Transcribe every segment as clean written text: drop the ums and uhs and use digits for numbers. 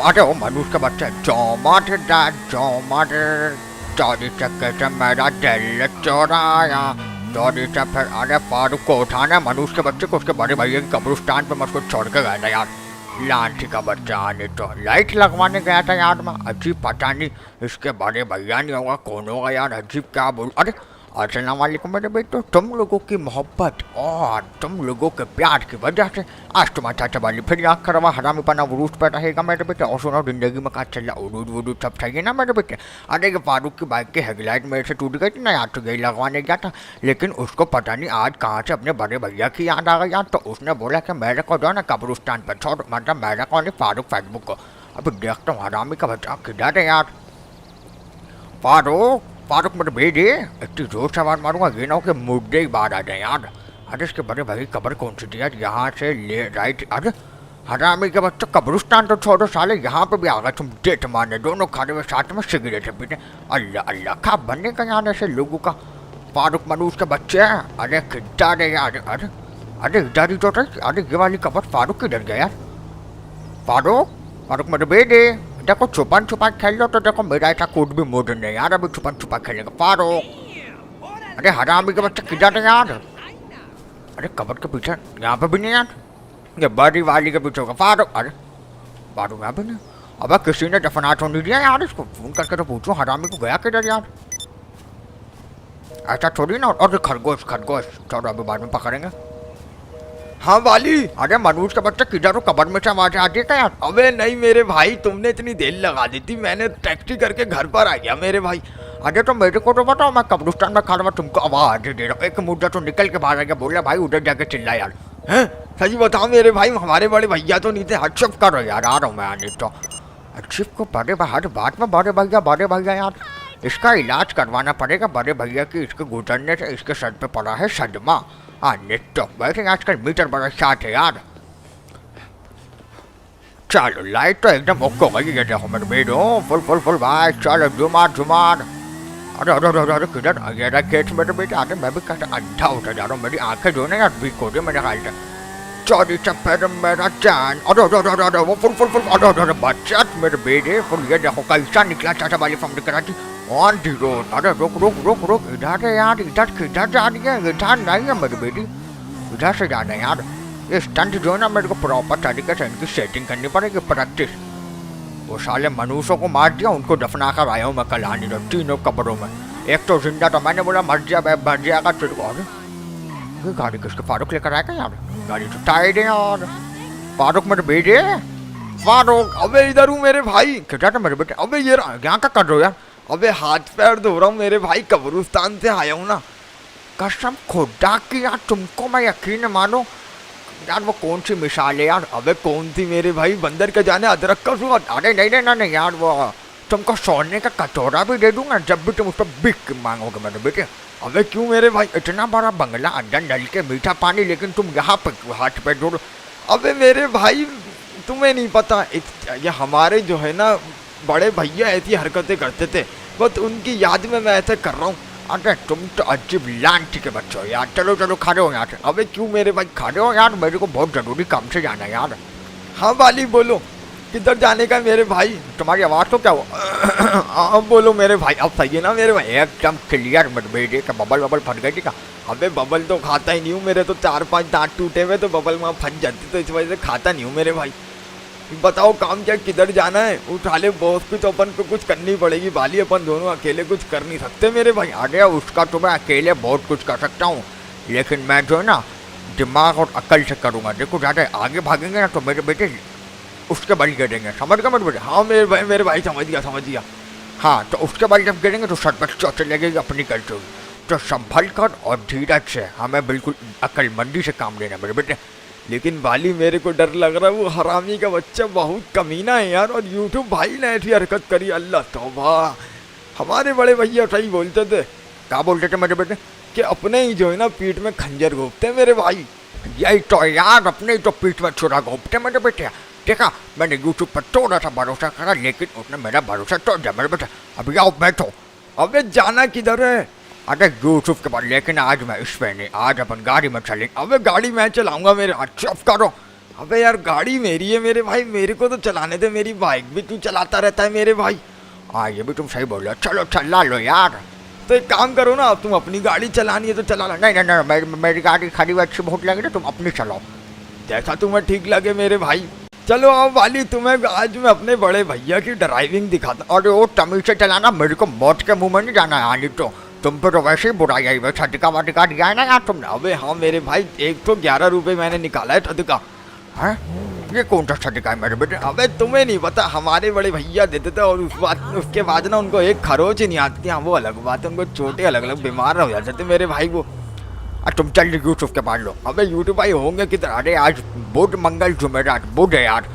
अरे ओ मनुष्य का बच्चा चौधरी चक्कर से मेरा दिल चोराया। चौधरी से फिर अरे फारूक को उठाना मनुष्य के बच्चे को उसके बड़े भैया की कब्रिस्तान पे मुझको छोड़ के गया था यार। लाठी का बच्चा आने तो लाइट लगवाने गया था यार मैं। अजीब पता नहीं इसके बड़े भैया नहीं होगा कौन होगा यार। अजीब क्या बोल। अरे अस्सलाम वालेकुम मेरे बेटो। तुम लोगों की मोहब्बत और तुम लोगों के प्यार की वजह से आज तुम्हारा चाचा वाली फिर आँख करवा हरामी पना उरूज पर रहेगा मेरे बेटे। और सुनो जिंदगी में कहा चल उरूज वरूज सब चाहिए ना मेरे बेटे। अरे ये फारूक की बाइक की हेडलाइट मेरे से टूट गई थी ना यार, तो यही लगवाने गया था। लेकिन उसको पता नहीं आज कहाँ से अपने बड़े भैया की याद आ गई यार। तो उसने बोला कि मेरे को जो ना कब्रिस्तान पर छोड़, मतलब मेरे को नहीं फारूक फेसबुक को। अभी देखता हूँ हरामी का बच्चा किधर है यार। फारूक मेरे बेटे इतनी जोर से आवाज मारूंगा ये ना हो कि मुद्दे ही बाहर आ जाए यार। अरे इसके बड़े भाई कब्र कौन सी थी यार, यहाँ से ले राइट। अरे हरामी के बच्चों कब्रिस्तान तो छोड़ो साले, यहाँ पे भी आ गए तुम डेट मारने। दोनों खड़े हुए साथ में सिगरेट पीने। अल्लाह अल्लाह खा बनने का यार ऐसे लोगों का। फारूक मनुष्य के बच्चे हैं। अरे कितना रे यार। अरे अरे इधर ही तो था। अरे ये वाली कब्र फारूक किधर गया यार। फारूक मेरे बेटे देखो छुपन छुपा खेल लो तो देखो मेरा ऐसा कोट भी मोड़ नहीं यार। अभी छुपन छुपा खेलेंगे फारूक। अरे हरामी के बच्चे किधर है यार। अरे कब्र के पीछे यहाँ पे भी नहीं यार। ये बड़ी वाली के पीछे होगा फारूक। अरे फारूक यहाँ पे नहीं। अब किसी ने दफना तो नहीं दिया यार इसको। फोन करके तो पूछो हरामी को गया किधर यार। ऐसा थोड़ी ना। और खरगोश चलो अभी बाद में पकड़ेंगे। हाँ वाली। अरे मनुष्य का बच्चा किधर हो, कब्र में से आवाज आती है क्या यार। अबे नहीं मेरे भाई, तुमने इतनी देर लगा दी थी, मैंने टैक्सी करके घर पर आ गया मेरे भाई। अरे तो मेरे को तो बताओ, मैं कब्रिस्तान में खड़ा हुआ तुमको आवाज दे रहा हूँ। एक मुद्दा तो निकल के बाहर आ गया, बोला भाई उधर जाके चिल्ला यार। हैं सही बताओ मेरे भाई, हमारे बड़े भैया तो नहीं थे। चुप करो यार, आ रहा हूँ मैं आने तो। अच्छी को बड़े हर बात में बड़े भैया यार। इसका इलाज करवाना पड़ेगा बड़े भैया की। इसके गुजरने से इसके सर पे पड़ा है सदमा। हाँ नेट तो वैसे आजकल मीटर बड़ा शार्ट है यार। चलो लाइट तो एकदम ओके हो गई है। देखो मेरे बेटो फुल भाई। चलो जुमार। अरे किधर ये रहा केस मेरे बेटे। अरे मैं भी कैसे अंधा होता जा रहा हूँ, मेरी आंखें जो है यार वीक हो रही है मेरे ख्याल से। चौधरी चप्पर मेरा चैन। अरे वो फुल अरे बच्चा मेरे बेटे फुल। ये देखो कैसा निकला चाचा वाली फॉर्म दिख रहा थी ऑन दी रोड। अरे रुक इधर है यार। इधर किधर जा रही है। इधर नहीं है मेरी बेटी, इधर से जाना है यार। ये स्टंट जो है ना मेरे को प्रॉपर तरीके से इनकी सेटिंग करनी पड़ेगी, प्रैक्टिस। वो साले मनुष्यों को मार दिया, उनको दफना कर आया हूँ मैं कलानी में तीनों कब्रों में। एक तो जिंदा था, मैंने बोला मर जाएगा तेरे को। ये गाड़ी किसके फारूक लेकर आएगा यार। गाड़ी तो टाइड है यार। फारूक मेरे बेटे फारूक। अबे इधर हूँ मेरे भाई। क्या था मेरे बेटे। अबे ये यहाँ का कर रहे हो यार। अबे हाथ पैर धो रहा हूँ मेरे भाई, कब्रिस्तान से आया हूँ ना। कसम खुदा की यार, तुमको मैं यकीन मानो यार। वो कौन सी मिसाल है यार। अबे कौन थी मेरे भाई, बंदर के जाने अदरक का स्वाद। अरे नहीं यार, वो तुमको सोने का कटोरा भी दे दूंगा जब भी तुम उस पर बिक मांगोगे मेरे बेटे। अबे क्यों मेरे भाई। इतना बड़ा बंगला, अंदर नल के मीठा पानी, लेकिन तुम यहाँ पे हाथ पे जोड़ो। अबे मेरे भाई तुम्हें नहीं पता, ये हमारे जो है ना बड़े भैया ऐसी हरकतें करते थे, बस उनकी याद में मैं ऐसे कर रहा हूँ। अरे तुम तो अजीब लांटी के बच्चे हो यार। चलो खड़े हो यहाँ से। अबे क्यों मेरे भाई। खड़े हो यार, मेरे को बहुत जरूरी काम से जाना है यार। हाँ वाली बोलो, किधर जाने का मेरे भाई। तुम्हारी आवाज़ तो क्या हुआ। अब बोलो मेरे भाई, अब सही है ना मेरे भाई। एकदम क्लियर मेरे बेटे का। बबल फट गई थी क्या। अबे बबल तो खाता ही नहीं हूँ, मेरे तो 4-5 दांत टूटे हुए, तो बबल वहाँ फंस जाती, तो इस वजह से खाता नहीं हूँ मेरे भाई। बताओ काम क्या, किधर जाना है। उठा ले बॉस की, तो अपन को कुछ करनी पड़ेगी वाली। अपन दोनों अकेले कुछ कर नहीं सकते मेरे भाई। अरे उसका तो मैं अकेले बहुत कुछ कर सकता हूँ, लेकिन मैं जो है ना दिमाग और अकल से करूँगा। देखो ज़्यादा आगे भागेंगे ना तो मेरे बेटे उसके बल गिरेंगे, समझ गए मेरे बेटे। हाँ मेरे भाई समझ गया। हाँ तो उसके बल जब गिरेंगे तो सर पर चोट लगेगी अपनी गलती होगी। तो संभल कर और धीरज से हमें बिल्कुल अक्लमंदी से काम लेना मेरे बेटे। लेकिन वाली मेरे को डर लग रहा है, वो हरामी का बच्चा बहुत कमीना है यार। और यूट्यूब भाई ने ऐसी हरकत करी, अल्लाह तौबा। हमारे बड़े भैया सही बोलते थे। क्या बोलते थे मेरे बेटे। कि अपने ही जो है ना पीठ में खंजर घोंपते मेरे भाई। यही तो यार, अपने ही तो पीठ में छुरा घोंपते मेरे बेटे। देखा मैंने यूट्यूब पर थोड़ा सा भरोसा करा, लेकिन उसने मेरा भरोसा तोड़ दिया मेरे बेटे। अभी आओ बैठो। अबे जाना किधर है। अरे यूट्यूब के बाद, लेकिन आज मैं इस पे नहीं, आज अपन गाड़ी में चलेंगे। अबे गाड़ी मैं चलाऊंगा मेरे। चुप करो। अबे यार गाड़ी मेरी है मेरे भाई, मेरे को तो चलाने दे, मेरी बाइक भी तू चलाता रहता है मेरे भाई। हाँ ये भी तुम सही बोल रहे हो, चलो चला लो यार। तो एक काम करो ना, अब तुम अपनी गाड़ी चलानी है तो चला लो। नहीं नहीं नहीं, मेरी गाड़ी खड़ी हुई अच्छी बहुत लगी ना, तुम अपनी चलाओ। जैसा तुम्हें ठीक लगे मेरे भाई। चलो आओ वाली, तुम्हें आज मैं अपने बड़े भैया की ड्राइविंग दिखाता। और वो तमीज से चलाना, मेरे को मौत के मुंह में नहीं जाना है। नहीं तो तुम पे तो वैसे ही बुराई आई, वैसा टिका वाटिका दिया है ना यार तुमने। अबे हाँ मेरे भाई, एक तो 11 रुपए मैंने निकाला है ठदका। हैं? ये कौन सा सदिका है मेरे बेटे? अबे तुम्हें नहीं पता, हमारे बड़े भैया देते थे, और उसके बाद ना उनको एक खरोच ही नहीं आती। हाँ वो अलग बात है, उनको छोटे अलग अलग बीमार हो जाते थे मेरे भाई वो। तुम चल यूट्यूब के पास लो। अबे यूट्यूब भाई होंगे किधर? अरे आज बुध मंगल जुमेरात बुध है यार,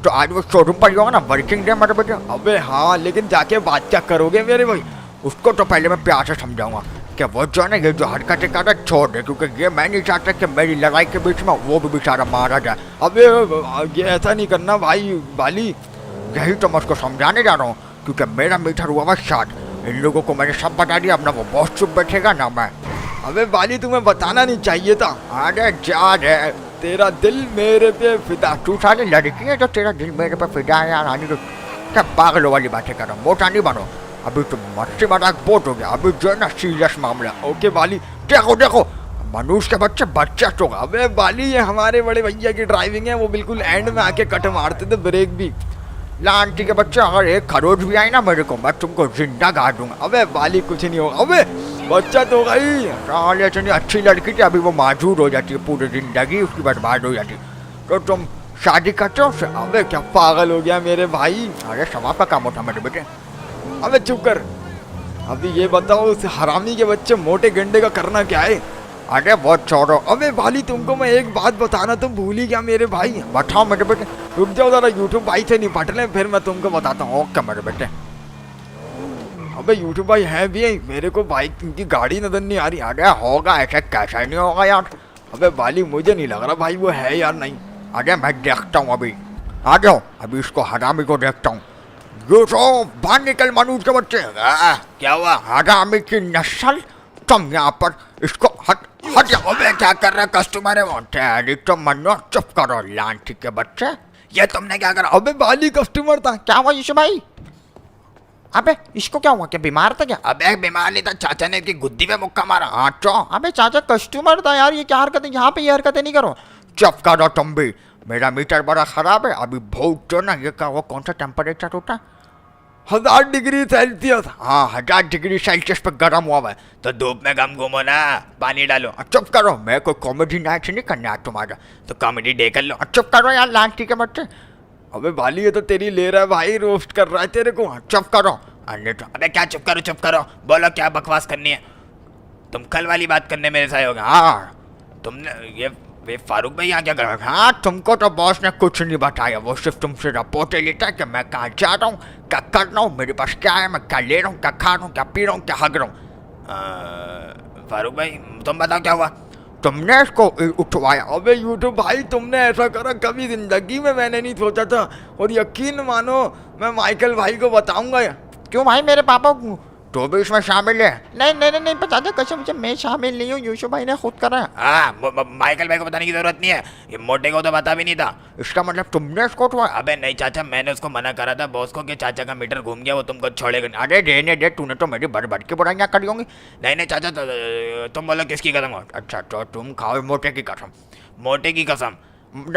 तो आज वो शोरूम पर ही होगा ना, वर्किंग डे मेरे बेटे। अबे हाँ, लेकिन जाके बात क्या करोगे मेरे भाई? उसको तो पहले मैं प्यार से समझाऊंगा कि वो जो है ना, ये जो हरकतें कर रहा है छोड़ दे, क्योंकि ये मैं नहीं चाहता कि मेरी लड़ाई के बीच में वो भी बेचारा मारा जाए। अबे ये ऐसा नहीं करना भाई बाली। यही तो मैं उसको समझाने जा रहा हूँ, क्योंकि मेरा मीटर हुआ हुआ शाद। इन लोगों को मैंने सब बता दिया, अपना वो बहुत चुप बैठेगा ना मैं। अबे बाली तुम्हें बताना नहीं चाहिए था। अरे जा रे, तेरा दिल मेरे पे फिदा। तू सारी लड़की है जो तेरा दिल मेरे पे फिदा है यार। आनी तो क्या पागलों वाली बातें कर रहा हूँ, मोटा नहीं बनो। अभी तो मस्ती मजाक बहुत हो गया, अभी जो है ना सीरियस मामला। ओके बाली। देखो देखो, मनुष्य के बच्चे बच्चा तो। अबे बाली ये हमारे बड़े भैया की ड्राइविंग है, वो बिल्कुल एंड में आके कट मारते थे, ब्रेक भी। लांटी के बच्चे, अगर एक खरोच भी आई ना मेरे को, मैं तुमको जिंदा गाड़ दूंगा। अबे बाली कुछ नहीं होगा। अबे बच्चा तो गई। साले इतनी अच्छी लड़की थी, अभी वो माजूर हो जाती है, पूरी जिंदगी उसकी बर्बाद हो जाती। तो तुम शादी करते हो उससे? अबे क्या पागल हो गया मेरे भाई? अरे सवाब का काम होता मेरे बेटे। अबे चुप कर। अभी ये बताओ उस हरामी के बच्चे मोटे गंडे का करना क्या है? अरे वो छोड़ो। अबे भाली तुमको मैं एक बात बताना, तुम भूल ही गया मेरे भाई। बताओ मेरे बेटे। रुक जाओ जरा, यूट्यूब भाई से निपट लें, फिर मैं तुमको बताता हूँ। ओके मेरे बेटे। अबे यूट्यूब भाई है भी है, मेरे को बाइक की गाड़ी नजर नहीं आ रही। अरे होगा, ऐसा कैसा नहीं होगा यार। अबे बाली मुझे नहीं लग रहा भाई वो है यार। नहीं अरे मैं देखता हूँ, अभी आ जाओ, अभी इसको हरामी को देखता हूँ। यूसुफ बाहर निकल मनुष्य के बच्चे। क्या हुआ? हरामी की नस्ल, तुम यहाँ पर इसको हट हट जाओ। अबे क्या कर रहा है? कस्टमर है वो। तेरी तो मनो, चुप करो लांटी के बच्चे। ये तुमने क्या करा? अबे बाली कस्टमर था। क्या हुआ यूसुफ भाई? अबे इसको क्या हुआ, क्या बीमार था क्या? अबे बीमार नहीं था, चाचा ने इसकी गुद्दी पे मुक्का मारा। हाँ तो अबे चाचा कस्टमर था यार, ये क्या हरकतें, यहाँ पे ये हरकतें नहीं करो। चुप करो तुम भी, मेरा मीटर बड़ा खराब है। अभी बहुत जो ना, ये क्या वो कौन सा टेम्परेचर होता है? 1000 डिग्री सेल्सियस। हाँ 1000 डिग्री सेल्सियस पे गर्म हुआ है। तो धूप में कम घूमो ना, पानी डालो। चुप करो, मैं कोई कॉमेडी नाइट नहीं करना है तुम्हारा। तो कॉमेडी डे कर लो। चुप करो यार लांटी के बच्चे। अबे बाली ये तो तेरी ले रहा है भाई, रोस्ट कर रहा है तेरे को। चुप करो। अबे क्या चुप करो, बोलो क्या बकवास करनी है? तुम कल वाली बात करने मेरे साथ होगा। हाँ तुमने ये फारूक भाई यहाँ क्या कर रहा? हाँ तुमको तो बॉस ने कुछ नहीं बताया, वो सिर्फ तुमसे रिपोर्टें लेता है कि मैं कहाँ जा रहा हूँ, क्या कर रहा हूँ, मेरे पास क्या है, मैं क्या ले रहा हूँ, क्या खा रहा हूँ, क्या पी रहा हूँ, क्या हग रहा हूँ। फारूक भाई तुम बताओ क्या हुआ? तुमने इसको उठवाया। अबे यूट्यूब भाई तुमने ऐसा करा, कभी जिंदगी में मैंने नहीं सोचा था। और यकीन मानो मैं माइकल भाई को बताऊंगा। क्यों भाई, मेरे पापा तो भी इसमें शामिल है? नहीं नहीं नहीं पता कसम से मैं शामिल नहीं हूँ, यूसुफ भाई ने खुद करा। माइकल भाई को बताने की जरूरत नहीं है, ये मोटे को तो पता भी नहीं था। इसका मतलब तुमने इसको उठवाया? अबे नहीं चाचा, मैंने उसको मना करा था बॉस को कि चाचा का मीटर घूम गया, वो तुमको छोड़ेगा नहीं। अरे रहने दे, तूने तो मेरी भर की बुराइयां करी होंगी। नहीं चाचा, तो तुम बोलो किसकी कसम हो? अच्छा तो तुम खाओ मोटे की कसम। मोटे की कसम?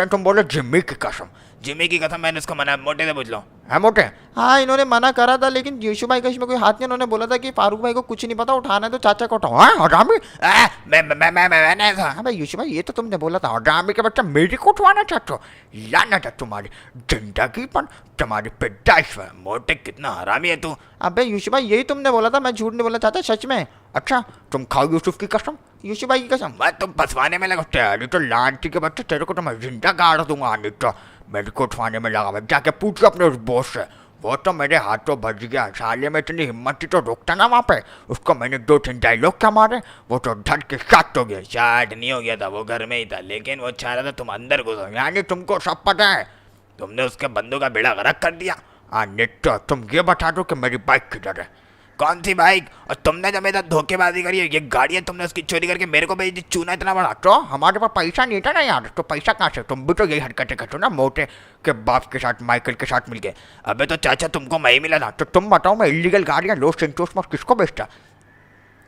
तुम बोलो जिम्मी की कसम। जिम्मी की कसम मैंने उसको मना, मोटे से पूछ लो। है मोटे? हाँ इन्होंने मना करा था, लेकिन यूसुफ भाई का इसमें कोई हाथ नहीं। उन्होंने बोला था कि फारूक भाई को कुछ नहीं पता, उठाना है तो चाचा को उठाओ। हाँ हरामी। मैंने ऐसा। अबे यूसुफ भाई ये तो तुमने बोला था। हरामी के बच्चा मेरी को उठवाना चाहते हो? लानत है तुम्हारी जिंदगी पर, तुम्हारी पैदाइश पर। मोटे कितना हरामी है तू। अबे यूसुफ भाई यही तुमने बोला था, मैं झूठ नहीं बोला चाचा, सच में। अच्छा तुम खाओ यूसुफ की कसम। यूसुफ भाई की कसम। मैं तुम फंसवाने में लगा। तेरी तो लांटी के बच्चे, तेरे को तो मैं जिंदा गाड़ दूंगा। नहीं तो मेरे को उठवाने में लगा हुआ, जाके पूछ अपने उस बॉस से। वो तो मेरे हाथों बज गया, साले में इतनी हिम्मत थी तो रोकता ना वहाँ पे। उसको मैंने 2-3 डायलॉग क्या मारे, वो तो धड़ के साथ हो गया। शाट नहीं हो गया था, वो घर में ही था, लेकिन वो चाह रहा था तुम अंदर घुसो। यानी तुमको सब पता है? तुमने उसके बंदों का बेड़ा गर्क कर दिया। हाँ नित्य, तुम ये बता दो कि मेरी बाइक किधर है? कौन सी बाइक? और तुमने जब मेरे साथ धोखेबाजी करी है, ये गाड़ियाँ तुमने उसकी चोरी करके मेरे को भेज दी, चूना इतना बड़ा। तो हमारे पास पैसा नहीं था ना यार, तो पैसा कहाँ से? तुम भी तो यही हरकतें करते हो ना, मोटे के बाप के साथ, माइकल के साथ मिलके। अबे तो चाचा तुमको मैं ही मिला था, तो तुम बताओ मैं इलीगल गाड़ियाँ लॉस सेंटोस में किसको बेचता?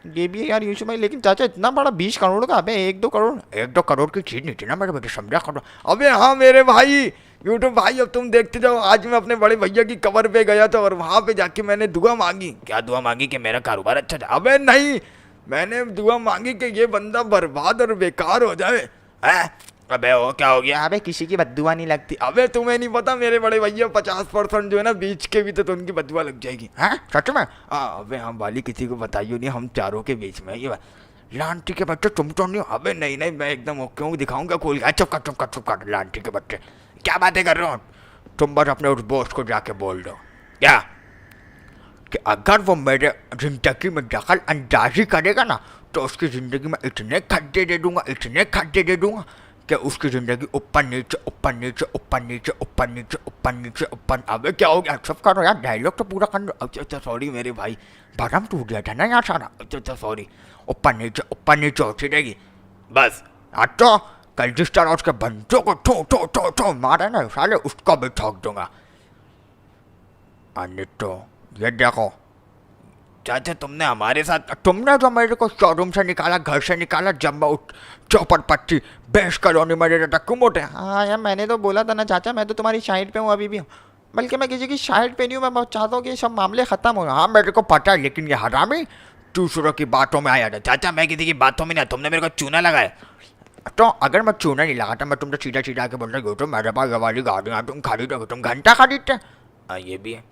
ये भी है यार यूसुफ भाई, लेकिन चाचा इतना बड़ा 20 करोड़ का, अबे 1-2 करोड़। 1-2 करोड़ की चीज़ नहीं थी ना मेरे बेटे, समझा करो। अबे हाँ मेरे भाई यूट्यूब भाई, अब तुम देखते जाओ, आज मैं अपने बड़े भैया की कबर पे गया था और वहाँ पे जाके मैंने दुआ मांगी। क्या दुआ मांगी? कि मेरा कारोबार अच्छा था? अबे नहीं, मैंने दुआ मांगी कि ये बंदा बर्बाद और बेकार हो जाए। हैं? अबे वो क्या हो गया? अबे किसी की बद्दुआ नहीं लगती। अबे तुम्हें नहीं पता, मेरे बड़े भैया 50% जो है ना बीच के भी, तो उनकी बदुआ लग जाएगी। हैं? सच में? अबे हम वाली किसी को बताइयो नहीं, हम चारों के बीच में ये लांटी के बच्चे तुम तो नहीं हो? अबे नहीं नहीं, मैं एकदम ओके हूँ, दिखाऊंगा खोल के। चुप कर लांटी के बच्चे, क्या बातें कर रहे हो तुम? बस अपने उस बॉस को जाके बोल दो क्या कि अगर वो मेरे जिंदगी में दखल अंदाजी करेगा ना, तो उसकी ज़िंदगी में इतने खड्डे दे दूंगा, इतने खड्डे दे दूंगा कि उसकी ज़िंदगी ऊपर नीचे ऊपर नीचे ऊपर नीचे ऊपर नीचे ऊपर नीचे ऊपर। अबे क्या हो गया? सब करो यार, डायलॉग तो पूरा कर लो। अच्छा सॉरी मेरे भाई, भरम टूट गया था ना यार सारा। अच्छा सॉरी। ऊपर नीचे होती रहेगी बस। आज तो कल जिस तरह उसके बंदों को ठो मारे ना साले, उसको भी ठोक दूंगा। अन्य तो ये देखो चाचा, तुमने हमारे साथ, तुमने जो मेरे को शोरूम से निकाला, घर से निकाला, जब मैं चौपट पट्टी बेस कॉलोनी में रहता क्यों मोटे? हाँ यार, मैंने तो बोला था ना चाचा, मैं तो तुम्हारी साइड पे हूँ अभी भी, बल्कि मैं किसी की साइड पे नहीं हूँ। मैं चाहता हूँ कि ये सब मामले ख़त्म हो। हाँ मेरे को पता है, लेकिन ये हरामी दूसरों की बातों में आया था। चाचा मैं किसी की बातों में नहीं, तुमने मेरे को चूना लगाया। तो अगर मैं चूना नहीं लगाता, मैं तुमसे सीधा सीधा के बोल रहा हूँ, तो मेरे पास ये वाली गाड़ियाँ तुम खरीदोगे, तुम घंटा खरीदते। ये भी है।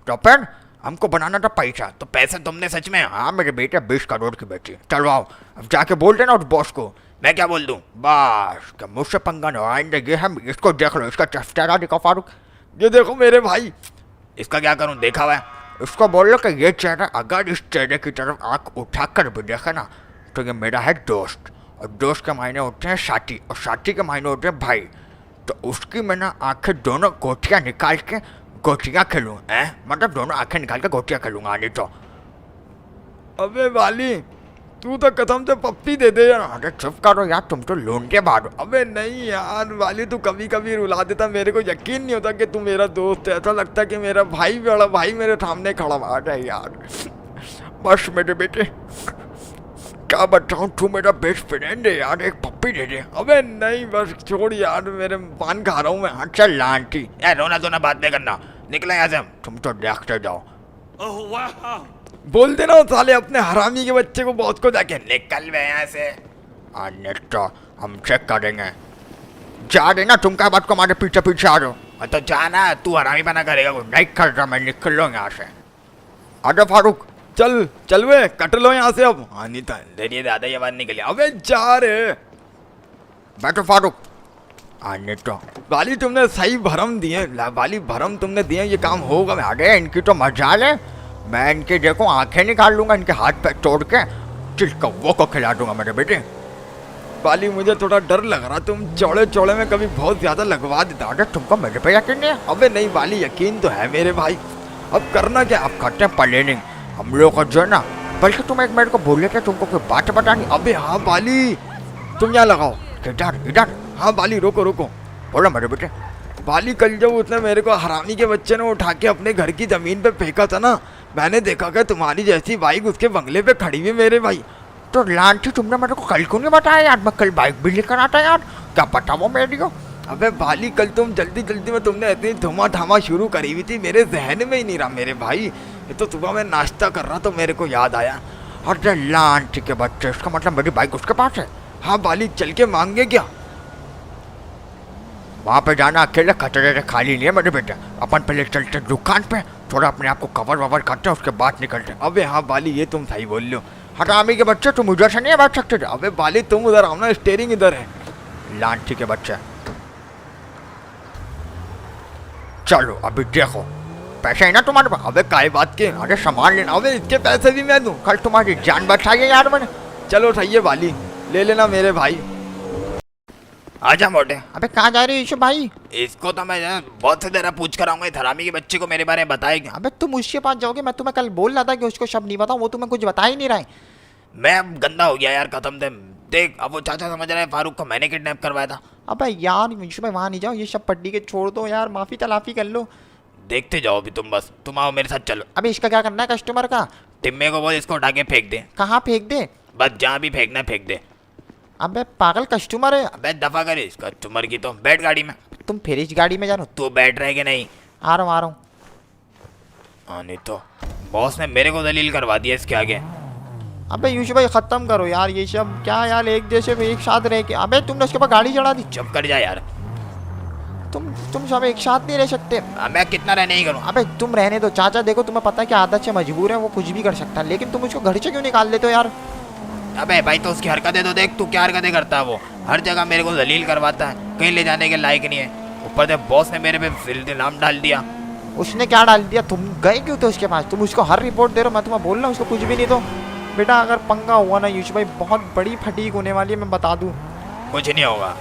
तो फिर हमको बनाना था पैसा, तो पैसा तुमने सच में? हाँ मेरे बेटे 20 करोड़ की बेटी। चलो आओ अब जाके बोल देना उस बॉस को। मैं क्या बोल दूँ? बस क्या मुझसे पंगा न आएंगे। ये हम इसको देख लो, इसका चफ्टेरा दिखा फारूक, ये देखो मेरे भाई। इसका क्या करूँ? देखा हुआ है। इसको बोल लो कि ये चेहरा अगर इस चेहरे की तरफ आँख उठा कर भी देखे ना, तो ये मेरा है दोस्त, और दोस्त के मायने होते हैं साथी, और साथी के मायने होते हैं भाई। तो उसकी मैं ना आँखें दोनों गोटियाँ निकाल के गोटियाँ खेलूँ, मतलब दोनों आँखें निकाल के गोटियाँ खेलूँगा। नहीं तो अबे वाली, तू तो कसम से पप्पी दे दे यार। अरे चुप करो यार, तुम तो लोन के बाद। अबे नहीं यार वाली, तू कभी कभी रुला देता, मेरे को यकीन नहीं होता कि तू मेरा दोस्त है। ऐसा लगता कि मेरा भाई, बड़ा भाई मेरे सामने खड़ा हुआ है यार। बस मेरे बेटे क्या बताऊँ, तू मेरा बेस्ट फ्रेंड है यार, एक पप्पी दे दे। अबे नहीं बस छोड़ यार, मेरे पान खा रहा हूँ मैं। अच्छा लांटी यार, रोना धोना बात नहीं करना, निकला यहाँ से। तुम तो देखते जाओ। बोल देना साले अपने हरामी के बच्चे को, बॉस को जाके निकल गए यहाँ से। अन्य तो हम चेक करेंगे। जा रहे ना, तुम क्या बात को हमारे पीछे पीछे आ रहे हो? तो जाना, तू हरामी बना करेगा। नहीं कर रहा, मैं निकल लो यहाँ से। अरे फारूक चल चल वे, कट लो यहाँ से अब। हाँ नहीं था तेरी दादा ये बात निकली। अबे जा रे बैठो फारूक। अन्य तो वाली, तुमने सही भरम दिए वाली, भरम तुमने दिए, ये काम होगा। अरे इनकी तो मजाल है, मैं इनके देखो आंखें निकाल लूंगा, इनके हाथ पैर तोड़ के चिल कौवों को खिला दूंगा मेरे बेटे। वाली मुझे थोड़ा डर लग रहा, तुम चौड़े चौड़े में कभी बहुत ज्यादा लगवा देता। अरे तुमको मेरे पे यकीन नहीं है? अबे नहीं वाली, यकीन तो है मेरे भाई। अब करना क्या? अब करते हैं प्लानिंग हम लोग को जो है ना। बल्कि तुम एक मेरे को बोले थे तुमको कोई बात बतानी। अबे हाँ वाली, तुम यहाँ लगाओ। इधर इधर। हाँ वाली रोको रोको, बोलो मेरे बेटे। वाली कल जब उसने मेरे को हरामी के बच्चे ने उठा के अपने घर की जमीन पे फेंका था ना, मैंने देखा कि तुम्हारी जैसी बाइक उसके बंगले पे खड़ी हुई मेरे भाई। तो लांटी तुमने मेरे को कल क्यों नहीं बताया यार? मैं कल बाइक भी लेकर आता यार, क्या पता वो मेरी हो। अबे वाली, कल तुम जल्दी जल्दी में तुमने इतनी धुमा धामा शुरू करी हुई थी, मेरे जहन में ही नहीं रहा मेरे भाई। ये तो सुबह मैं नाश्ता कर रहा तो मेरे को याद आया। अरे लांटी के बच्चे, इसका मतलब मेरी बाइक उसके पास है? हाँ वाली, चल के मांगे क्या? वहाँ पे जाना अकेले कचरे खाली नहीं है मेरे बेटे। अपन पहले चलते दुकान पे, थोड़ा अपने आप को कवर ववर करते हैं, उसके बाद निकलते। अबे हाँ वाली, ये तुम सही बोल लो। हरामी के बच्चे, तुम उधर से नहीं बैठ सकते थे। अबे वाली, तुम उधर आओ ना, स्टेयरिंग इधर है। लांटी के बच्चे चलो अभी देखो, पैसे है ना तुम्हारे पास? अबे काय बात के? अरे सामान लेना। अबे इसके पैसे भी मैं दूं? कल तुम्हारी जान बचाई है यार मैंने। चलो उठाइए वाली, ले लेना मेरे भाई। आजा मोटे। अबे कहाँ जा रहे हो यूसुफ भाई? इसको तो मैं बहुत से देर पूछ कर आऊंगा, हरामी के बच्चे को मेरे बारे में बताएगा। अबे तुम उसके पास जाओगे, मैं तुम्हें कल बोल रहा था कि उसको शब्द नहीं बताओ, वो तुम्हें कुछ बता ही नहीं रहा है। मैं अब गंदा हो गया यार, कसम से। देख अब वो चाचा समझ रहा है फारूक को मैंने किडनैप करवाया था। अबे यार यूसुफ भाई वहाँ नहीं जाओ, ये सब पट्टी के छोड़ दो यार, माफी तलाफी कर लो। देखते जाओ अभी तुम, बस तुम आओ मेरे साथ चलो। अबे इसका क्या करना है कस्टमर का? टिम्मे को बोल इसको उठा के फेंक दे। कहाँ फेंक दे? बस जहाँ भी फेंकना है फेंक दे। अबे पागल कस्टमर है। अबे दफा करे इसका चुमर की, तो बैठ गाड़ी में। तुम फिर इस गाड़ी में जानो। तू बैठ रहे कि नहीं? आ रहा हूँ आ रहा हूँ। हाँ नहीं तो बॉस ने मेरे को दलील करवा दिया इसके आगे। अबे यूसुफ भाई खत्म करो यार ये सब, क्या यार एक जैसे एक साथ रह के। अबे तुमने उसके ऊपर गाड़ी चढ़ा दी। चुप कर जा यार। तुम सब एक साथ नहीं रह सकते। मैं कितना रहने ही करूँ। अबे तुम रहने दो चाचा, देखो तुम्हें पता है कि आदत से मजबूर है, वो कुछ भी कर सकता है, लेकिन तुम उसको घर से क्यों निकाल देते हो यार? अबे भाई तो उसकी हरकतें तो देख, तू क्या हरकतें करता है। वो हर जगह मेरे को दलील करवाता है, कहीं ले जाने के लायक नहीं है। ऊपर से बॉस ने मेरे पे नाम डाल दिया। उसने क्या डाल दिया? तुम गए क्यों थे उसके पास? तुम उसको हर रिपोर्ट दे रहे हो, मैं तुम्हें बोल रहा हूँ उसको कुछ भी नहीं। तो बेटा अगर पंगा हुआ ना यूसुफ भाई, बहुत बड़ी फटीक होने वाली है, मैं बता दूँ। कुछ नहीं होगा,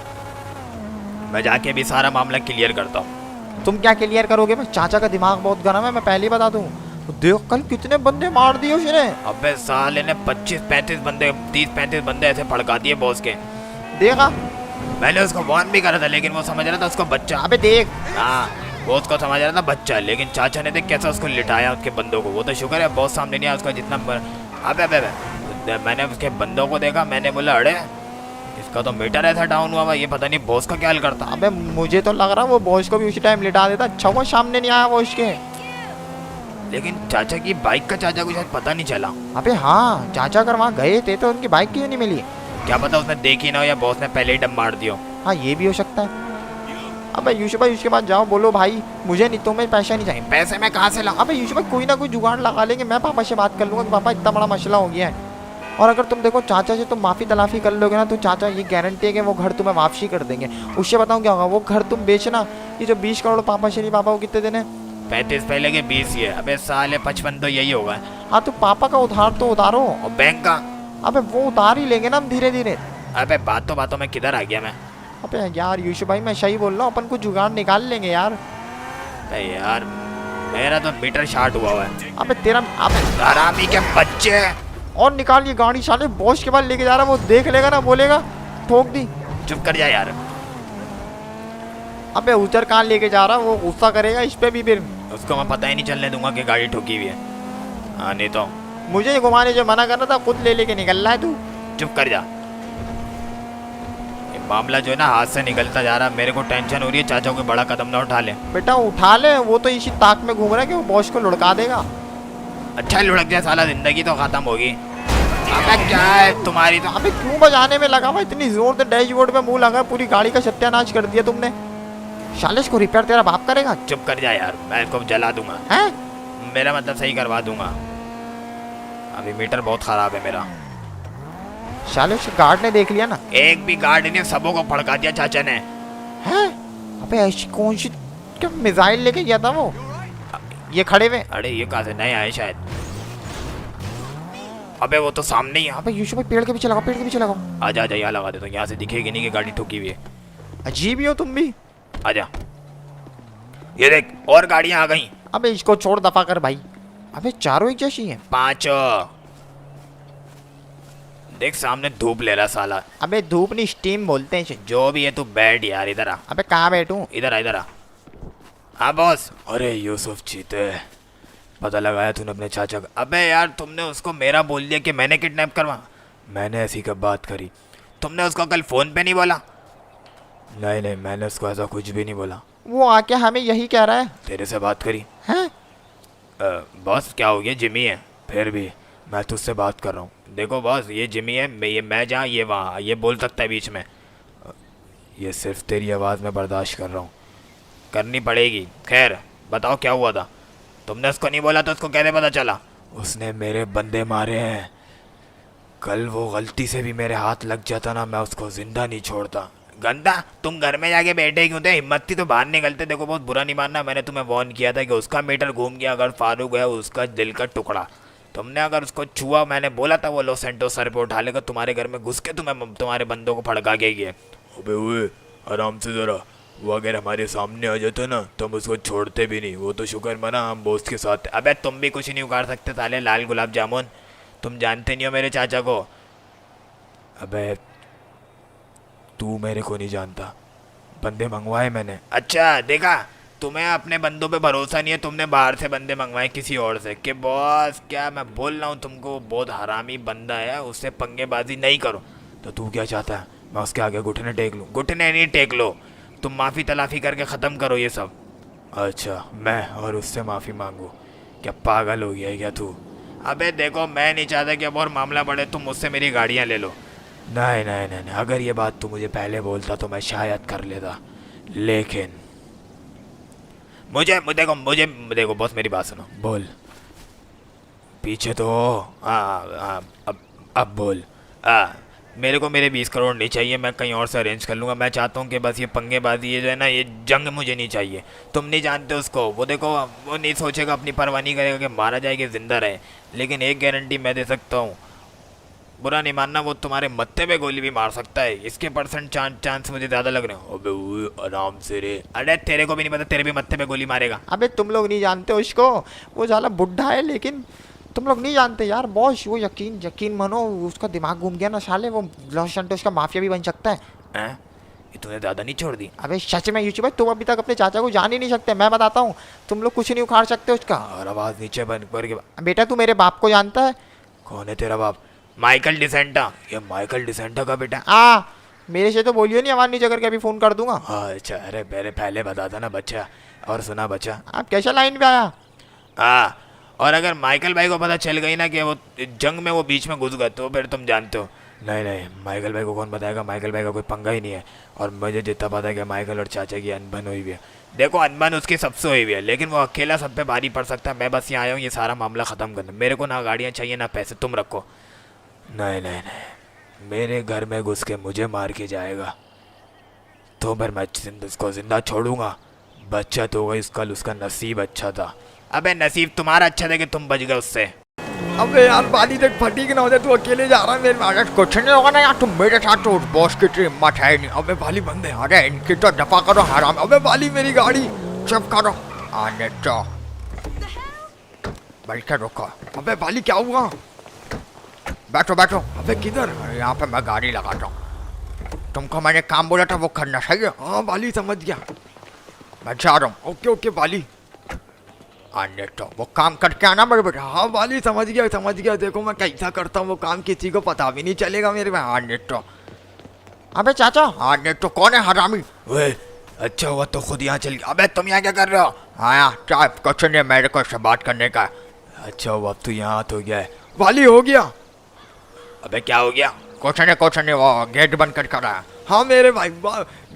मैं जाके भी सारा मामला क्लियर करता हूँ। तुम क्या क्लियर करोगे? मैं चाचा का दिमाग बहुत गर्म है, मैं पहले ही बता दूँ। देख कल कितने बंदे मार दिए उसने। अबे साले ने 25-35 बंदे, 30-35 बंदे ऐसे भड़का दिए बॉस के। देखा? मैंने उसको वार्न भी करा था, लेकिन वो समझ रहा था उसको बच्चा। अबे देख। हाँ वो उसको समझ रहा था बच्चा, लेकिन चाचा ने देख कैसा उसको लिटाया उसके बंदों को। वो तो शुक्र है बॉस सामने नहीं आया उसका जितना अबे अबे अबे मैंने उसके बंदों को देखा, मैंने बोला अरे इसका तो मीटर ऐसा डाउन हुआ, ये पता नहीं बॉस का क्या हाल करता। अबे मुझे तो लग रहा वो बॉस को भी उसी टाइम लिटा देता। अच्छा वो सामने नहीं आया वो उसके। लेकिन चाचा की बाइक का चाचा को शायद पता नहीं चला। अबे हाँ चाचा अगर वहाँ गए थे तो उनकी बाइक क्यों नहीं मिली? क्या पता उसने देखी ना हो, या बॉस ने पहले ही डम मार दिया। हाँ ये भी हो सकता है। अबे यूसुफ भाई उसके बाद जाओ बोलो भाई मुझे नहीं, तुम्हें पैसा नहीं चाहिए। पैसे मैं कहाँ से लाऊं? अबे यूसुफ भाई कोई ना कोई जुगाड़ लगा लेंगे, मैं पापा से बात कर लूँगा कि पापा इतना बड़ा मसला हो गया है। और अगर तुम देखो चाचा से तुम माफ़ी तलाफ़ी कर लोगे ना, तो चाचा ये गारंटी है कि वो घर तुम्हें वापसी कर देंगे। उससे बताऊँ क्या होगा, वो घर तुम बेचना, ये जो 20 करोड़ पापा से नहीं, पापा को कितने देने? 35 पहले के 20 ही है। अबे साले 55 तो यही होगा। हाँ तो पापा का उधार तो उतारो। और बैंक का? अबे वो उतार ही लेंगे ना हम धीरे धीरे। अबे बातों में किधर आ गया मैं। अबे यार यूसुफ भाई मैं सही बोल रहा हूँ, अपन को जुगाड़ निकाल लेंगे यार। अबे यार मेरा तो मीटर शार्ट हुआ है। अबे तेरा अबे हरामी के बच्चे। और निकाल ये गाड़ी, साले बॉस के पास लेके जा रहा है, वो देख लेगा ना बोलेगा ठोक दी। चुप कर जा यार। अबे उधर कहाँ लेके जा रहा है, वो गुस्सा करेगा इस पे भी फिर। उसको मैं पता ही नहीं चलने दूंगा कि गाड़ी ठोकी हुई है। हाँ नहीं तो मुझे घुमाने जो मना करना था खुद ले लेके निकल रहा है तू। चुप कर जा। ये मामला जो है ना हाथ से निकलता जा रहा है, मेरे को टेंशन हो रही है चाचा को बड़ा कदम ना उठा ले। बेटा उठा ले, वो तो इसी ताक में घूम रहा है कि वो बॉस को लुढ़का देगा। अच्छा लुढ़क जाए साला, जिंदगी तो खत्म होगी। अबे क्या है तुम्हारी तो। अबे क्यों बजाने में लगा हुआ इतनी जोर से? डैशबोर्ड पे मुंह लगा, पूरी गाड़ी का सत्यानाश कर दिया तुमने। साले इसको रिपेयर तेरा बाप करेगा। चुप कर जा यार, मैं इसको जला दूंगा। हैं? मेरा मतलब सही करवा दूंगा। अभी मीटर बहुत खराब है मेरा। साले उस गार्ड ने देख लिया ना। एक भी गार्ड ने सबों को भड़का दिया चाचा ने। हैं? अबे ऐसी कौन सी क्या मिसाइल लेके गया था वो? ये खड़े हुए। अरे ये कहाँ से नए आए शायद। अबे वो तो सामने ही है। अबे यूसुफ भाई पेड़ के पीछे लगाओ, पेड़ के पीछे लगाओ। आजा आजा, यहाँ लगा देता हूँ, यहाँ से दिखेगी नहीं कि गाड़ी ठुकी हुई है। अजीब ही हो तुम भी। आजा, ये देख और गाड़ियाँ आ गई। अबे इसको छोड़, दफा कर भाई। अबे चारों एक जैसी हैं। 5 देख सामने धूप ले रहा साला। अबे धूप नहीं स्टीम बोलते हैं इसे। जो भी है तू बैठ यार, इधर आ। अबे कहाँ बैठूं? इधर आ इधर आ। हाँ बॉस। अरे यूसुफ चीते, पता लगाया तूने अपने चाचा का? अबे यार तुमने उसको मेरा बोल दिया कि मैंने किडनैप करवा। मैंने ऐसी कब बात करी? तुमने उसको कल फ़ोन पे नहीं बोला? नहीं नहीं, मैंने उसको ऐसा कुछ भी नहीं बोला। वो आके हमें यही कह रहा है। तेरे से बात करी? हैं? बॉस क्या हो गया, जिमी है। फिर भी मैं तुझसे बात कर रहा हूँ। देखो बॉस ये जिमी है, मैं जहाँ ये वहाँ, ये बोल सकता है बीच में। ये सिर्फ तेरी आवाज़ में बर्दाश्त कर रहा हूँ, करनी पड़ेगी। खैर बताओ क्या हुआ था? तुमने उसको नहीं बोला तो उसको कैसे पता चला? उसने मेरे बंदे मारे हैं। कल वो गलती से भी मेरे हाथ लग जाता ना, मैं उसको जिंदा नहीं छोड़ता। गंदा, तुम घर में जाके बैठे क्यों थे? हिम्मत थी तो बाहर निकलते। देखो बहुत बुरा नहीं मानना, मैंने तुम्हें वार्न किया था कि उसका मीटर घूम गया अगर फारूक है उसका दिल का टुकड़ा। तुमने अगर उसको छुआ, मैंने बोला था वो लॉस सेंटोस सर पे उठा लेगा, तुम्हारे घर में घुस के तुम्हें तुम्हारे बंदों को फड़का के गया। अबे ओए आराम से ज़रा। वो अगर हमारे सामने आ जाता ना तो हम उसको छोड़ते भी नहीं। वो तो शुक्र मना हम बॉस के साथ। अबे तुम भी कुछ नहीं उखाड़ सकते साले लाल गुलाब जामुन। तुम जानते नहीं हो मेरे चाचा को। अबे तू मेरे को नहीं जानता, बंदे मंगवाए मैंने। अच्छा देखा, तुम्हें अपने बंदों पे भरोसा नहीं है, तुमने बाहर से बंदे मंगवाए किसी और से कि बॉस क्या मैं बोल रहा हूँ तुमको, बहुत हरामी बंदा है, उससे पंगेबाजी नहीं करो। तो तू क्या चाहता है, मैं उसके आगे घुटने टेक लूँ? घुटने नहीं टेक लो, तुम माफ़ी तलाफ़ी करके ख़त्म करो ये सब। अच्छा मैं और उससे माफ़ी मांगू? क्या पागल हो गया है क्या तू? अबे देखो मैं नहीं चाहता कि अब और मामला बढ़े, तुम मुझसे मेरी गाड़ियाँ ले लो। नहीं नहीं नहीं नहीं, अगर ये बात तू मुझे पहले बोलता तो मैं शायद कर लेता, लेकिन देखो बॉस मेरी बात सुनो। बोल। पीछे तो हो। हाँ अब बोल। मेरे को मेरे 20 करोड़ नहीं चाहिए, मैं कहीं और से अरेंज कर लूँगा। मैं चाहता हूँ कि बस ये पंगेबाजी ये जो है ना, ये जंग मुझे नहीं चाहिए। तुम नहीं जानते उसको, वो देखो वो नहीं सोचेगा, अपनी परवाह नहीं करेगा कि मारा जाए कि जिंदा रहे। लेकिन एक गारंटी मैं दे सकता हूँ, बुरा नहीं मानना, वो तुम्हारे मत्थे पे गोली भी मार सकता है। इसके परसेंट चांस मुझे ज़्यादा लग रहे हो। अबे वो आराम से रे। अरे तेरे को भी नहीं पता, तेरे भी मत्थे पे गोली मारेगा। अबे तुम लोग नहीं जानते उसको, वो साला बुढ़ा है, लेकिन तुम लोग नहीं जानते यार बॉस, वो यकीन मानो उसका दिमाग घूम गया ना साले, वो लॉस सैंटोस का माफिया भी बन सकता है। हैं? ये तूने ज़्यादा नहीं छोड़ दी? अबे सच में यूट्यूब तुम अभी तक अपने चाचा को जान ही नहीं सकते, मैं बताता हूँ, तुम लोग कुछ नहीं उखाड़ सकते उसका। और आवाज़ नीचे बंद करके। बेटा तू मेरे बाप को जानता है? कौन है तेरा बाप? माइकल डिसेंटा। ये माइकल डिसेंटा का बेटा? मेरे से तो बोलियो नहीं, आवाज़ नीचे करके अभी फ़ोन कर दूंगा। अच्छा अरे मेरे पहले बताता ना बच्चा। और सुना बच्चा, आप कैसा लाइन पे आया? हाँ, और अगर माइकल भाई को पता चल गई ना कि वो जंग में वो बीच में घुस गए तो फिर तुम जानते हो। नहीं नहीं, माइकल भाई को कौन बताएगा? माइकल भाई का कोई पंगा ही नहीं है। और मुझे जितना पता है कि माइकल और चाचा की अनबन हुई हुई है। देखो अनबन उसकी सबसे हुई हुई है, लेकिन वो अकेला सब पे भारी पड़ सकता है। मैं बस यहाँ आया हूँ ये सारा मामला ख़त्म करना। मेरे को ना गाड़ियाँ चाहिए ना पैसे, तुम रखो। नहीं नहीं नहीं, मेरे घर में घुस के मुझे मार के जाएगा तो फिर मैं उसको जिंदा छोड़ूंगा। बच्चा तो वही कल उसका नसीब अच्छा था। अबे नसीब तुम्हारा अच्छा था कि तुम बच गए उससे। अबे यार बाली देख फटी ना हो जाए, तू अकेले जा रहा है मेरे। अरे कुछ नहीं होगा ना यार, तुम मेरे साथ तो उस बॉस की इतनी हिम्मत है ही नहीं। अबे बाली बंद है। अरे इनकी तो दफा करो हराम। अबे बाली मेरी गाड़ी। चुप करो। आने तो बैठ के रुको। अबे बाली क्या हुआ? बैठो बैठो। अबे किधर? यहाँ पे मैं गाड़ी लगाता हूँ। तुमको मैंने काम बोला था वो करना सही है। हाँ बाली समझ गया। मैं जा रहा हूँ। ओके ओके बाली। आने तो वो काम करके आना मेरे बेटा। हाँ बाली समझ गया समझ गया। देखो मैं कैसा करता हूँ वो काम, किसी को पता भी नहीं चलेगा मेरे में। आने तो अबे चाचा, आने तो कौन है हरामी? वे अच्छा हुआ तो खुद यहाँ चल गया। अबे तुम यहाँ क्या कर रहे हो? आया क्या कुछ नहीं, मेरे को इससे बात करने का है। अच्छा हुआ अब तू यहाँ तो गया है। बाली हो गया। अबे क्या हो गया? कुछ नहीं वो गेट बंद कर कर आया। हाँ मेरे भाई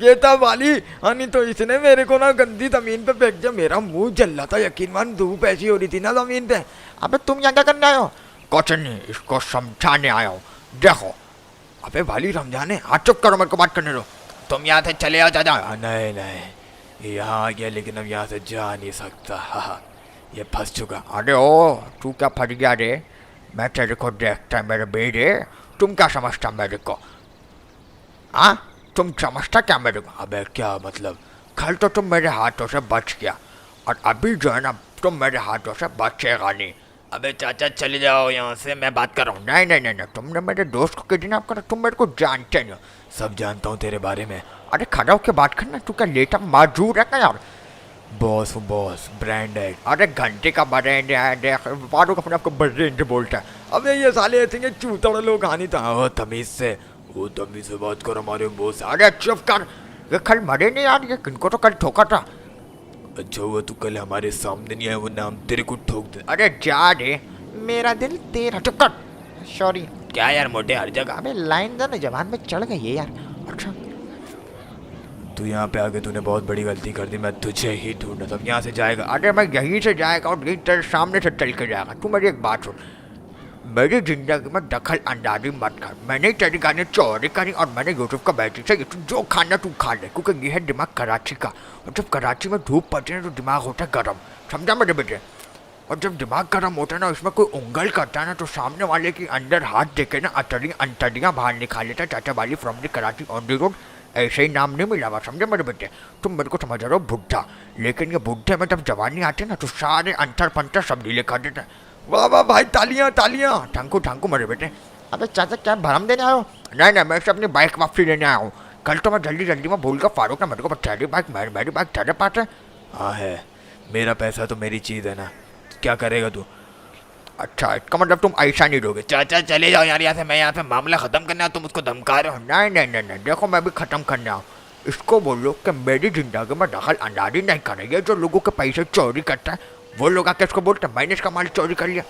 ये था बाली। हाँ नहीं तो इसने मेरे को ना गंदी जमीन पे फेंक दिया। मेरा मुंह जल रहा था, यकीन मान धूप ऐसी हो रही थी ना जमीन पे। अबे तुम यहाँ क्या करने आए हो? कुछ नहीं, इसको समझाने आया हूँ। देखो। अबे बाली रमजान है। हाँ चुप करो, मेरे को बात करने दो। तुम यहाँ से चले आओ चाचा। नहीं नहीं, यहाँ आ गया लेकिन अब यहाँ से जा नहीं सकता। हाँ ये फंस चुका। अरे ओ तू क्या फट गया रे? मैं तेरे को देखता मेरे बेटे, तुम क्या समझता मेरे को? हाँ तुम समझता क्या मेरे को? अबे क्या मतलब? कल तो तुम मेरे हाथों से बच गया और अभी जो है ना तुम मेरे हाथों से बचेगा नहीं। अबे चाचा चले जाओ यहाँ से, मैं बात कर रहा हूँ। नहीं, तुमने मेरे दोस्त को किडनैप करा, तुम मेरे को जानते नहीं हो। सब जानता हूँ तेरे बारे में। अरे खड़ा होके बात करना, तू क्या लेटा मौजूद है क्या यार? बॉस ब्रांड है। अरे घंटे का ब्रांड है, देख बारू अपने आपको ब्रांड बोलता है। अबे ये साले ऐसे ये चूतड़ लोग आनी था। वो तमीज से बात करो हमारे बॉस। अरे चुप कर, ये कल मरे नहीं यार, ये किनको तो कल ठोका था। अच्छा हुआ तू कल हमारे सामने नहीं आया, वो नाम तेरे को ठोक दे। अरे जा रे, मेरा दिल तेरा। चुप कर। सॉरी। क्या यार मोटे हर जगह। अबे लाइन ना जबान में चढ़ गई है यार। अच्छा तू यहाँ पे आके तूने बहुत बड़ी गलती कर दी। मैं तुझे ही ढूंढ रहा था। यहाँ से जाएगा। अरे मैं यहीं से जाएगा और यहीं तेरे सामने से चल के जाएगा। तू मेरी एक बात सुन, मेरी जिंदगी में दखल अंदाजी मत कर। मैंने तेरी गाने चोरी करी और मैंने यूट्यूब का बैटरी से तू जो खाना तू खा ले, क्योंकि ये है दिमाग कराची का। और जब कराची में धूप पड़ती है तो दिमाग होता है गर्म, समझा मेरे बेटे? और जब दिमाग गर्म होता है ना, उसमें कोई उंगल करता है ना, तो सामने वाले के अंदर हाथ देके ना अंतड़ियाँ बाहर निकाल लेता है। चाचा वाली from the Karachi on the road ऐसे ही नाम नहीं मिला हुआ, समझे मेरे बेटे। तुम मेरे को समझ रहे हो बुढ़ा, लेकिन ये बुढ़े में जब जवानी आती है ना तो सारे अंतर पंतर सब ढीले कर देते हैं। वाह वाह भाई, तालियां तालियां। ठांकू ठांकू मेरे बेटे। अबे चाचा क्या भरम देने आए हो? नहीं नहीं, मैं इसे अपनी बाइक वापसी लेने आया हूँ। कल तो मैं जल्दी जल्दी में भूल कर फारूक ने मेरे को तेरी बाइक, मेरी बाइक तेरे पास है। हाँ है, मेरा पैसा तो मेरी चीज़ है ना, क्या करेगा तू? अच्छा, इसका मतलब तुम ऐसा नहीं दोगे। चाचा चले जाओ यार यहाँ से, मैं यहाँ पे मामला ख़त्म करना है, तुम उसको धमका रहे हो। नहीं नहीं नहीं नहीं, देखो मैं भी ख़त्म करने आऊँ। इसको बोलो कि मेरी ज़िंदगी में दखल अंदाजी नहीं करेंगे। जो लोगों के पैसे चोरी करता है वो लोग आके इसको बोलते हैं मैंने इसका माल चोरी कर लिया।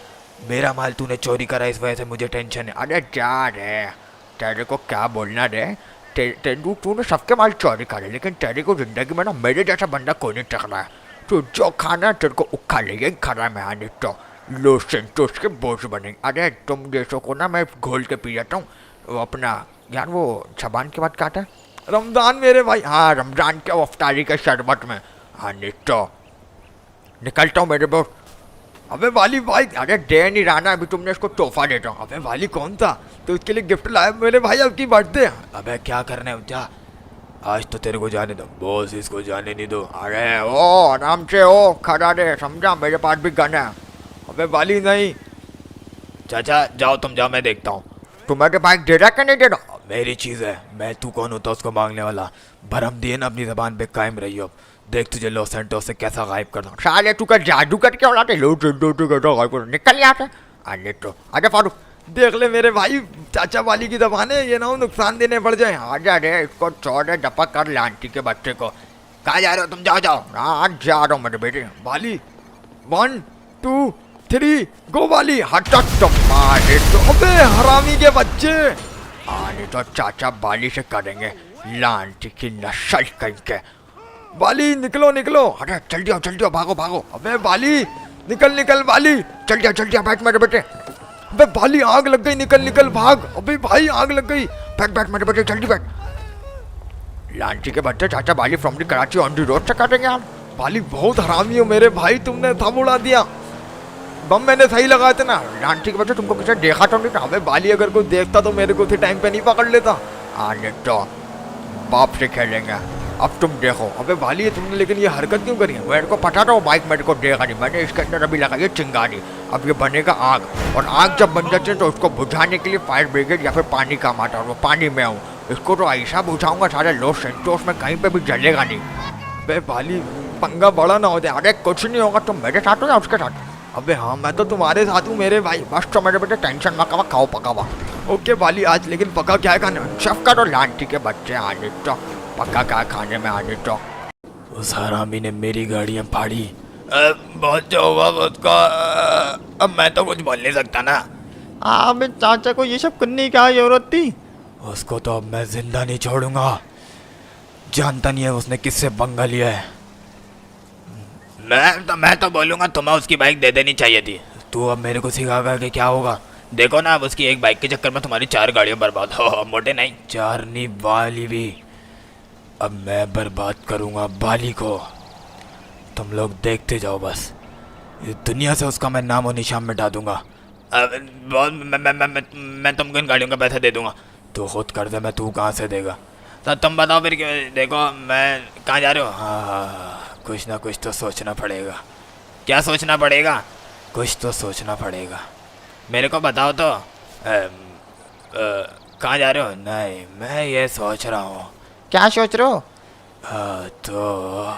मेरा माल तूने चोरी करा, इस वजह से मुझे टेंशन है। अरे जा रे, तेरे को क्या बोलना रे। तूने सबके माल चोरी करे, लेकिन तेरे को ज़िंदगी में ना मेरे जैसा बंदा कोई नहीं टकरा है। तो जो खाना है तेरे को उखा ले, यही खा रहा है मैं आने तो लो सेंटोस के बोझ बनेंगे। अरे तुम जैसो को ना मैं घोल के पी जाता हूँ। वो अपना यार वो जबान के बाद कहता है रमजान मेरे भाई। हाँ, रमजान के अफ्तारी के शरबत में। हाँ नहीं तो निकलता हूँ मेरे दोस्त। अबे वाली भाई, अरे दे नहीं रहा ना, अभी तुमने इसको तोहफा देता हूँ। अबे वाली कौन था? तो उसके लिए गिफ्ट लाया मेरे भाई, आपकी बर्थडे। अबे क्या करने हो, जा आज तो तेरे को जाने दो। बॉस इसको जाने नहीं दो। अरे ओ आराम से ओ खड़ा रे, समझा, मेरे पास भी गन है। अबे वाली नहीं। चाचा जाओ, तुम जाओ, मैं देखता हूँ। तुम्हारे बाइक दे रहा कि नहीं दे रहा? मेरी चीज़ है, मैं तू कौन होता उसको मांगने वाला। भरम दिए ना, अपनी ज़बान पे कायम रही हो। देख तुझे लॉस एंटोस से कैसा गायब कर दूँ। साले तू का जादू करके उड़ाते लो, निकल यहाँ से। अरे तो आजा फारूक। देख ले मेरे भाई, चाचा वाली की जबान है, ये ना हो नुकसान देने पड़ जाए। आजा रे, इसको छोड़ डपक कर लांटी के बच्चे को। कहाँ जा रहे हो तुम, जाओ जाओ। हाँ जा रहा हूँ मेरे बेटे। वाली 1 2 3 गो वाली। हट तुम्हारे तो अबे हरामी के बच्चे। आने तो चाचा बाली से करेंगे लांटी की नस्ल करके। वाली निकलो निकलो। अरे जल्दी आओ भागो भागो। अबे वाली निकल निकल वाली। जल्दी आ बैठ मेरे बेटे। अबे वाली आग लग गई, निकल निकल भाग। अबे भाई आग लग गई। बैठ मेरे बेटे, जल्दी बैठ। लांटी के बच्चे चाचा बाली from the Karachi on the road से काटेंगे आप। वाली बहुत हरामी हो मेरे भाई, तुमने थम उड़ा दिया। बम मैंने सही लगाए थे ना। लांटी के बच्चे तुमको किसी देखा तो नहीं था? अबे वाली अगर कोई देखता तो मेरे को उसी टाइम पे नहीं पकड़ लेता। आने तो बाप से खेलेंगे। अब तुम देखो। अबे वाली है तुमने, लेकिन ये हरकत क्यों करी है? मेरे को पता था वो बाइक मेरे को देगा नहीं। मैंने इसके अंदर अभी लगाई है चिंगारी। अब ये बनेगा आग, और आग जब बन जाती है तो उसको बुझाने के लिए फायर ब्रिगेड या फिर पानी काम आता है। वो पानी में हूँ, इसको तो ऐसा बुझाऊंगा सारे लॉस सेंटोस में कहीं पे भी जलेगा नहीं। अबे वाली पंगा बड़ा ना हो जाए। अरे कुछ नहीं होगा, तुम मेरे साथ हो या उसके साथ? अबे हाँ, मैं तो तुम्हारे साथ हूँ मेरे भाई। बस तो मेरे बेटे टेंशन मत खाओ, खाओ पकावा। ओके वाली, आज लेकिन पका क्या है खाने? सबका तो लांटी के बच्चे आने तो पक्का क्या खाने में आने तो। उस हरामी ने मेरी गाड़ियाँ फाड़ी। बहुत जो हुआ उसका, अब मैं तो कुछ बोल नहीं सकता ना। अबे चाचा को ये सब करने की क्या जरूरत थी? उसको तो अब मैं जिंदा नहीं छोड़ूंगा। जानता नहीं है उसने किससे पंगा लिया है। मैं तो बोलूँगा तुम्हें उसकी बाइक दे देनी चाहिए थी। तू अब मेरे को सिखाएगा कि क्या होगा। देखो ना, अब उसकी एक बाइक के चक्कर में तुम्हारी 4 गाड़ियाँ बर्बाद हो। मोटे नहीं, 4 नहीं, वाली भी। अब मैं बर्बाद करूँगा वाली को। तुम लोग देखते जाओ बस। इस दुनिया से उसका मैं नाम और निशान मिटा दूंगा। मैं तुमको इन गाड़ियों का पैसा दे दूंगा। तू खुद कर दे, मैं तू कहाँ से देगा? तो तुम बताओ फिर। देखो मैं कहाँ जा रहे हो? हाँ, कुछ ना कुछ तो सोचना पड़ेगा। क्या सोचना पड़ेगा? कुछ तो सोचना पड़ेगा। मेरे को बताओ तो। कहाँ जा रहे हो? नहीं, मैं ये सोच रहा हूँ। क्या सोच रहे हो? तो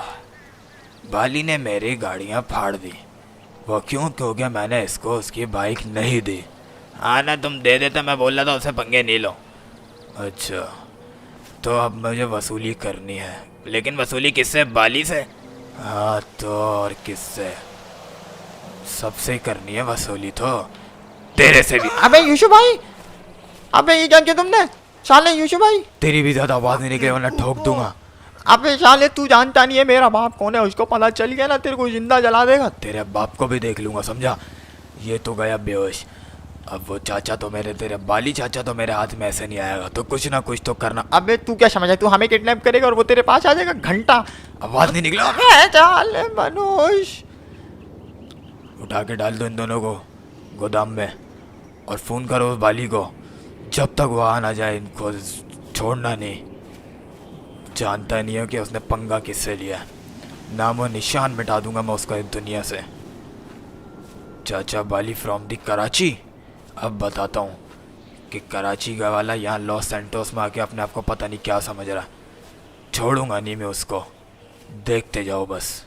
बाली ने मेरी गाड़ियाँ फाड़ दी। वो क्यों? क्योंकि मैंने इसको उसकी बाइक नहीं दी। हाँ ना, तुम दे देते, मैं बोल रहा था उसे पंगे नहीं लो। अच्छा, तो अब मुझे वसूली करनी है। लेकिन वसूली किससे? बाली से? हाँ, तो और किससे? सबसे करनी है वसूली, तो तेरे से भी। अबे यूसुफ भाई, अबे ये क्या किया तुमने? साले यूसुफ भाई, तेरी भी ज़्यादा आवाज़ नहीं निकले वरना ठोक दूंगा। अबे साले तू जानता नहीं है मेरा बाप कौन है। उसको पता चल गया ना तेरे को जिंदा जला देगा। तेरे बाप को भी देख लूंगा, समझा? ये तो गया बेहोश। अब वो चाचा तो तेरे बाली चाचा तो मेरे हाथ में ऐसे नहीं आएगा। तो कुछ ना कुछ तो करना। अबे तू क्या समझा, तू हमें किडनैप करेगा और वो तेरे पास आ जाएगा घंटा? आवाज़ नहीं निकला। साले मनोज, उठा के डाल दो इन दोनों को गोदाम में, और फ़ोन करो उस बाली को। जब तक वो आ ना जाए इनको छोड़ना नहीं। जानता नहीं है कि उसने पंगा किससे लिया। नामो निशान मिटा दूंगा मैं उसको इस दुनिया से। चाचा बाली फ्रॉम दी कराची। अब बताता हूँ कि कराची का वाला यहाँ लॉस सैंटोस में आके अपने आप को पता नहीं क्या समझ रहा। छोड़ूंगा नहीं मैं उसको, देखते जाओ बस।